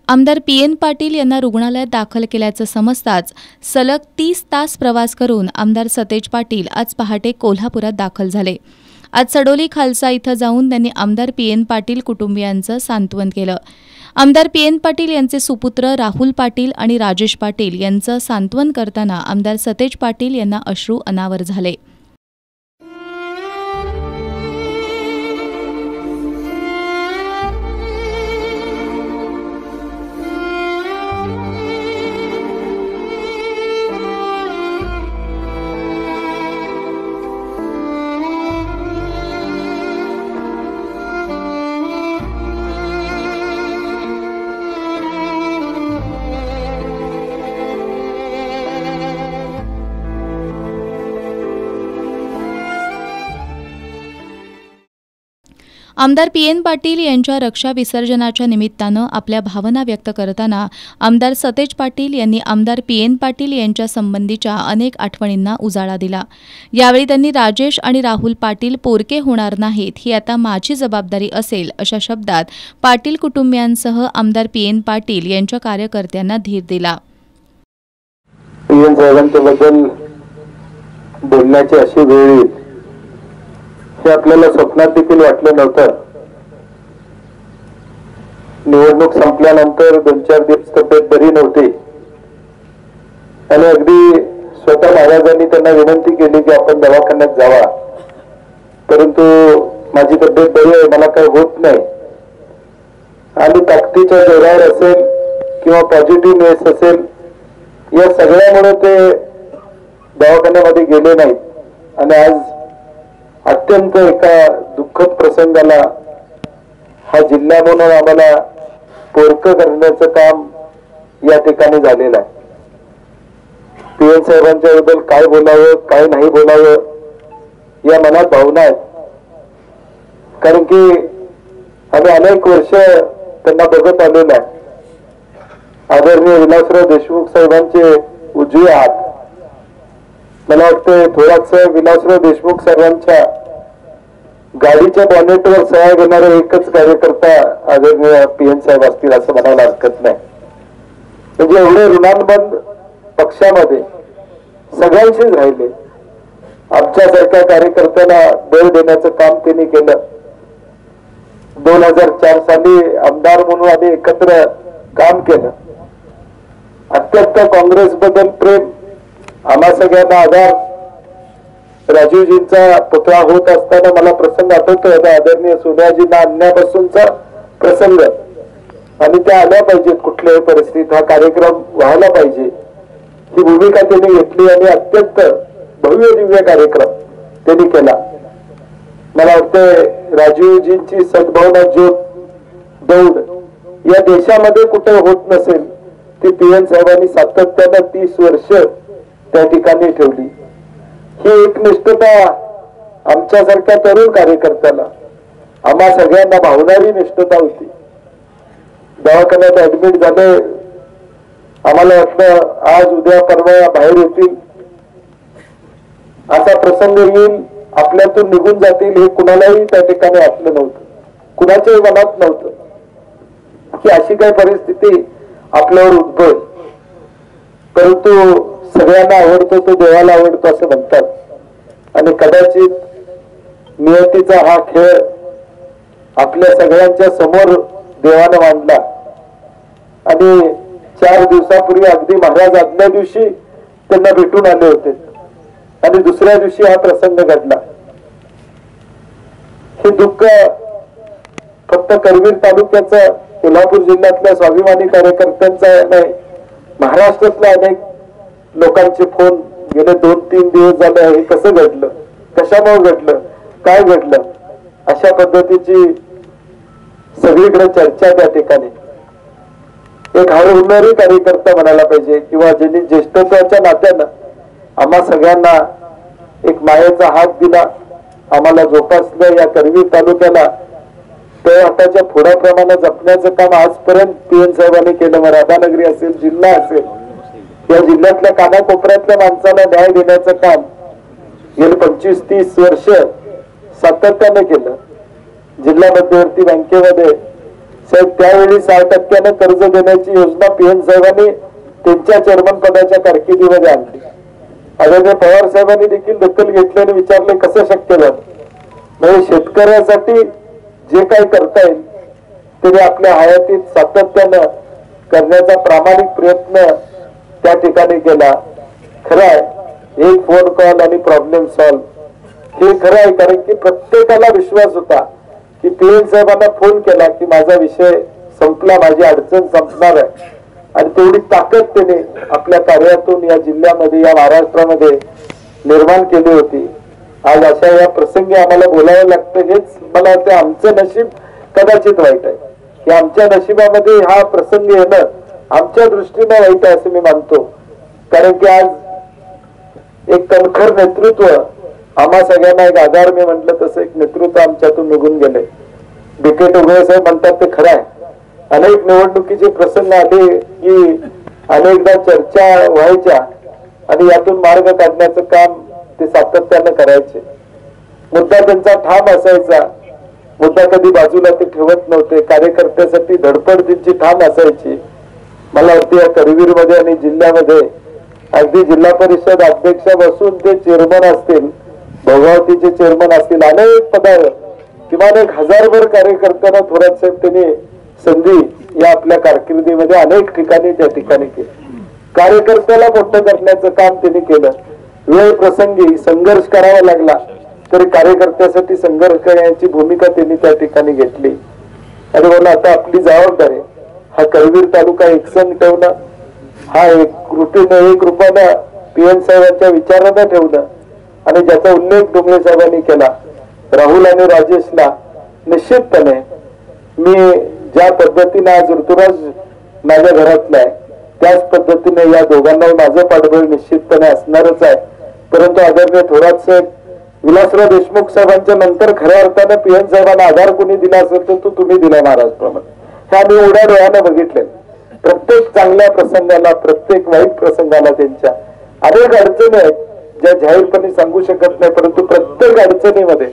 आमदार पी.एन. पाटील यांना रुग्णालयात दाखल केल्याचं समजताच सलग 30 तास प्रवास करून आमदार सतेज पाटील आज पहाटे कोल्हापुरात दाखल झाले। आज सडोली खालसा इथं जाऊन त्यांनी आमदार पी.एन. पाटील कुटुंबियांचं सांत्वन केलं। आमदार पी.एन. पाटील यांचे सुपुत्र राहुल पाटील आणि राजेश पाटील यांचं सांत्वन करताना आमदार सतेज पाटील यांना अश्रू अनावर झाले। आमदार पी.एन. पाटील यांच्या रक्षा विसर्जनाच्या निमित्तानं आपल्या भावना व्यक्त करताना आमदार सतेज पाटील यांनी आमदार पी.एन. पाटील यांच्या संबंधीच्या अनेक आठवणींना उजाळा दिला। यावेळी त्यांनी राजेश आणि राहुल पाटील पोरके होणार नाहीत, ही आता माझी जबाबदारी असेल अशा शब्दात पाटील कुटुंबियांसह आमदार पी.एन. पाटील यांच्या कार्यकर्त्यांना धीर दिला। पी.एन. साहेबांच्याबद्दल बोलण्याची अशी वेळ येईल हे आपल्याला स्वप्नात देखील वाटलं नव्हतं। निवडणूक संपल्यानंतर 2-4 दिवस तब्येत बरी नव्हती आणि अगदी स्वतः महाराजांनी त्यांना विनंती केली की आपण दवाखान्यात जावा, परंतु माझी तब्येत बरी आहे, मला काही होत नाही आणि ताकदीच्या जोरावर असेल किंवा पॉझिटिव्हनेस असेल, या सगळ्यामुळे ते दवाखान्यामध्ये गेले नाहीत आणि आज अत्यंत एका दुःखद प्रसंगाला हा जिल्हा म्हणून आम्हाला पोरकं करण्याचं काम या ठिकाणी झालेलं आहे। पी.एन. साहेबांच्या बद्दल काय बोलावं काय नाही बोलावं या मनात भावना आहेत, कारण की आम्ही अनेक वर्ष त्यांना बघत आलेलो आहे। आदरणीय विलासराव देशमुख साहेबांचे उजवे हात, मला वाटतं थोडासा विलासराव देशमुख साहेबांच्या गाडीच्या बॉनेटवर सह्या घेणारा एकच कार्यकर्ता आदरणीय पी.एन. साहेब असतील असं म्हणायला हरकत नाही। म्हणजे एवढे ऋणानुबंध पक्षामध्ये सगळ्यांशीच राहिले। आमच्यासारख्या कार्यकर्त्यांना बळ देण्याचं काम त्यांनी केलं। 2004 साली आमदार म्हणून आम्ही एकत्र काम केलं। अत्यंत काँग्रेस बद्दल प्रेम, आम्हा सगळ्यांना आधार। राजीवजींचा पुतळा होत असताना मला प्रसंग आठवतोय, आदरणीय सोनियाजींना आणण्यापासूनचा प्रसंग, आणि त्या आल्या पाहिजेत कुठल्याही परिस्थितीत, हा कार्यक्रम व्हायला पाहिजे ही भूमिका त्यांनी घेतली आणि अत्यंत भव्य दिव्य कार्यक्रम त्यांनी केला। मला वाटतं राजीवजींची सद्भावना ज्योत दौड या देशामध्ये कुठे होत नसेल ती पी.एन. साहेबांनी सातत्यानं 30 वर्ष त्या ठिकाणी ठेवली। ही एकनिष्ठता आमच्यासारख्या तरुण कार्यकर्त्याला, आम्हा सगळ्यांना भावणारी निष्ठता होती। दवाखान्यात ऍडमिट झाले, आम्हाला वाटलं आज उद्या परवा बाहेर येतील, असा प्रसंग येईल, आपल्यातून निघून जातील, हे कुणालाही त्या ठिकाणी वाटलं नव्हतं, कुणाच्याही मनात नव्हतं की अशी काही परिस्थिती आपल्यावर उद्भवेल। परंतु सगळ्यांना आवडतो तो देवाला आवडतो असं म्हणतात आणि कदाचित नियतीचा हा खेळ आपल्या सगळ्यांच्या समोर देवानं मांडला आणि 4 दिवसापूर्वी अगदी महाराज आदल्या दिवशी त्यांना भेटून आले होते आणि दुसऱ्या दिवशी हा प्रसंग घडला। हे दुःख फक्त करवीर तालुक्याचं, कोल्हापूर जिल्ह्यातल्या स्वाभिमानी कार्यकर्त्यांचा नाही, महाराष्ट्रातल्या अनेक लोकांचे फोन गेले 2-3 दिवस झाले, हे कसं घडलं, कशामुळे घडलं, काय घडलं, अशा पद्धतीची सगळीकडे चर्चा त्या ठिकाणी। एक हरहुन्नरी कार्यकर्ता म्हणायला पाहिजे किंवा ज्यांनी ज्येष्ठत्वाच्या नात्यानं आम्हा सगळ्यांना एक मायेचा हात दिला, आम्हाला जोपासलं, या करवीर तालुक्याला ते आताच्या फोडाप्रमाणे जपण्याचं काम आजपर्यंत पी.एन. साहेबांनी केलं। मग राधानगरी असेल, जिल्हा असेल, या जिल्ह्यातल्या कानाकोपऱ्यातल्या माणसाला न्याय देण्याचं काम गेली 25-30 वर्ष सातत्याने केलं। जिल्हा मध्यवर्ती बँकेमध्ये साहेब त्यावेळी 6% कर्ज देण्याची योजना पीएन साहेबांनी त्यांच्या चेअरमन पदाच्या कारकिर्दीमध्ये आणली. आदरणीय पवार साहेबांनी देखील दखल घेतली आणि विचारले कसं शक्य झालं. म्हणजे शेतकऱ्यासाठी जे काही करता येईल ते आपल्या हयातीत सातत्यानं करण्याचा प्रामाणिक प्रयत्न त्या ठिकाणी केला. खरं आहे एक फोन कॉल आणि प्रॉब्लेम सॉल्व्ह हे खरं आहे, कारण की प्रत्येकाला विश्वास होता की पीएन साहेबांना फोन केला की माझा विषय संपला, माझी अडचण संपणार आहे. आणि तेवढी ताकद त्याने आपल्या कार्यातून या जिल्ह्यामध्ये या महाराष्ट्रामध्ये निर्माण केली होती. आज अशा या प्रसंगी आम्हाला बोलावं लागतं. हेच मला वाटतं आमचं नशीब कदाचित वाईट आहे की आमच्या नशिबामध्ये हा प्रसंग येणं आमच्या दृष्टीने वाईट आहे असं मी मानतो. कारण की आज एक कणखर नेतृत्व आम्हा सगळ्यांना एक आधार, मी म्हटलं तसं एक नेतृत्व आमच्यातून निघून गेले. बीके टोगळे साहेब म्हणतात ते खरं आहे. अनेक निवडणुकीचे प्रसंग आले की अनेकदा चर्चा व्हायच्या आणि यातून मार्ग काढण्याचं काम ते सातत्यानं करायचे. मुद्दा त्यांचा ठाम असायचा, मुद्दा कधी बाजूला ते ठेवत नव्हते. कार्यकर्त्यासाठी धडपड त्यांची ठाम असायची. मला वाटतं या करवीर मध्ये आणि जिल्ह्यामध्ये अगदी जिल्हा परिषद अध्यक्षापासून ते चेअरमन असतील, भोगावतीचे चेअरमन असतील, अनेक पदावर किमान 1000 कार्यकर्त्यांना थोरात साहेब त्यांनी संधी या आपल्या कारकिर्दीमध्ये अनेक ठिकाणी त्या ठिकाणी केली. कार्यकर्त्याला मोठं करण्याचं काम त्यांनी केलं. वेळ प्रसंगी संघर्ष करावा लागला तरी कार्यकर्त्यासाठी संघर्ष करण्याची भूमिका त्यांनी त्या ठिकाणी घेतली. आणि म्हणून आता आपली जबाबदारी हा करवीर तालुका एकसंघ ठेवणं, हा एक कृतीनं एक रूपानं पीएन साहेबांच्या विचारानं ठेवणं. आणि ज्याचा उल्लेख डोंगरे साहेबांनी केला, राहुल आणि राजेशला निश्चितपणे मी ज्या पद्धतीने आज ऋतुराज माझ्या घरातला आहे त्याच पद्धतीने या दोघांना माझं पाठबळ निश्चितपणे असणारच आहे. परंतु आदरणीय थोरात साहेब, विलासराव देशमुख साहेबांच्या नंतर खऱ्या अर्थानं पीएन साहेबांना आधार कोणी दिला असेल तर तो तुम्ही दिला महाराष्ट्रामध्ये. हे आम्ही एवढ्या डोळ्यानं बघितलंय. प्रत्येक चांगल्या प्रसंगाला, प्रत्येक वाईट प्रसंगाला त्यांच्या अनेक अडचणी आहेत ज्या जाहीरपणे सांगू शकत नाही, परंतु प्रत्येक अडचणीमध्ये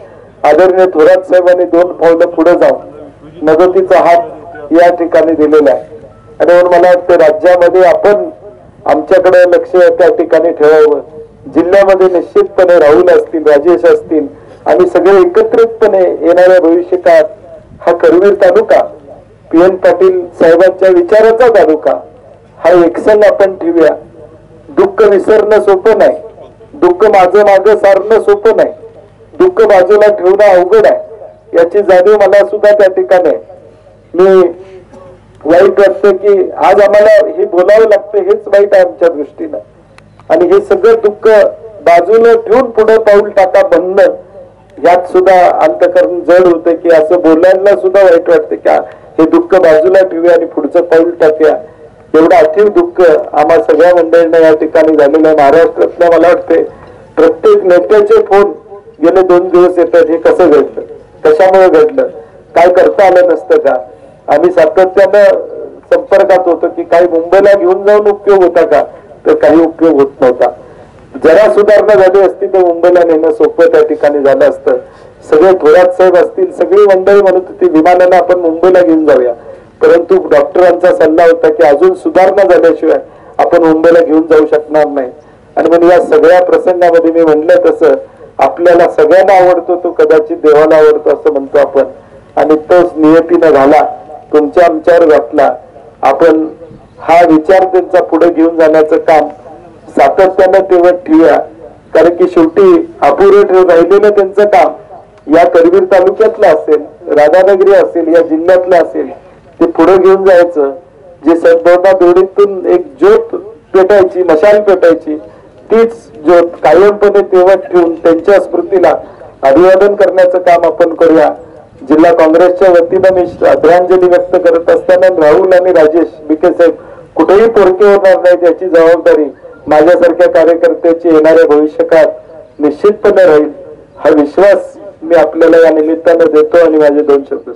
आदरणीय थोरात साहेबांनी 2 पावलं पुढे जाऊन मदतीचा हात या ठिकाणी दिलेला आहे. आणि म्हणून मला वाटतं राज्यामध्ये आपण आमच्याकडे लक्ष त्या ठिकाणी ठेवावं. जिल्ह्यामध्ये निश्चितपणे राहुल असतील, राजेश असतील आणि सगळे एकत्रितपणे येणाऱ्या भविष्यकाळात हा करवीर तालुका पीएन पाटील साहेबांच्या विचाराचा तालुका हा एकसंघ आपण ठेवूया. दुःख विसरणं सोपं नाही, दुःख माझं मागं सारणं सोपं नाही, दुःख बाजूला ठेवणं अवघड आहे. याची जाणीव मला सुद्धा त्या ठिकाणी आहे. मी वाईट वाटतं की आज आम्हाला हे बोलावं लागतं, हेच वाईट आहे आमच्या दृष्टीनं. आणि हे सगळं दुःख बाजूला ठेवून पुढे पाऊल टाका बनणं, यात सुद्धा अंतकरण जड होतं की असं बोलायला सुद्धा वाईट वाटतं की हे दुःख बाजूला ठेवूया आणि पुढचं पाऊल टाकूया. एवढं अतिव दुःख आम्हा सगळ्या मंडळींना या ठिकाणी झालेलं आहे. महाराष्ट्रातल्या मला वाटते प्रत्येक नेत्याचे फोन गेले 2 दिवस येतात. हे कसं घडलं, कशामुळे घडलं, काय करता आलं नसतं का. आम्ही सातत्यानं संपर्कात होतो की काही मुंबईला घेऊन जाऊन उपयोग होता का, तर काही उपयोग होत नव्हता. जरा सुधारणा झाली असती तर मुंबईला नेणं सोपं त्या ठिकाणी झालं असतं. सगळे थोरात साहेब असतील, सगळी मंडळी म्हणत होती विमानानं आपण मुंबईला घेऊन जाऊया, परंतु डॉक्टरांचा सल्ला होता की अजून सुधारणा झाल्याशिवाय आपण मुंबईला घेऊन जाऊ शकणार नाही. आणि म्हणून या सगळ्या प्रसंगामध्ये मी म्हणलं तसं आपल्याला सगळ्यांना आवडतो तो कदाचित देवाला आवडतो असं म्हणतो आपण. आणि तोच नियतीनं झाला, तुमच्या आमच्यावर घातला. आपण हा विचार त्यांचा पुढे घेऊन जाण्याचं काम सातत्यानं तेवढं ठेवूया. कारण की शेवटी अपुरं राहिलेलं त्यांचं काम या करवीर तालुक्यातलं असेल, राधानगरी असेल, या जिल्ह्यातलं असेल, ते पुढे घेऊन जायचं. जे सद्भावना बेडीतून एक ज्योत पेटायची, मशाल पेटायची, तीच ज्योत कायमपणे तेवढ ठेवून त्यांच्या स्मृतीला अभिवादन करण्याचं काम आपण करूया. जिल्हा काँग्रेसच्या वतीनं मी श्रद्धांजली व्यक्त करत असताना राहुल आणि राजेश बीके साहेब कुठेही पोरके होणार नाही याची जबाबदारी माझ्यासारख्या कार्यकर्त्याची येणाऱ्या भविष्यकाळात निश्चितपणे राहील. हा विश्वास मी आपल्याला या निमित्तानं देतो आणि माझे 2 शब्द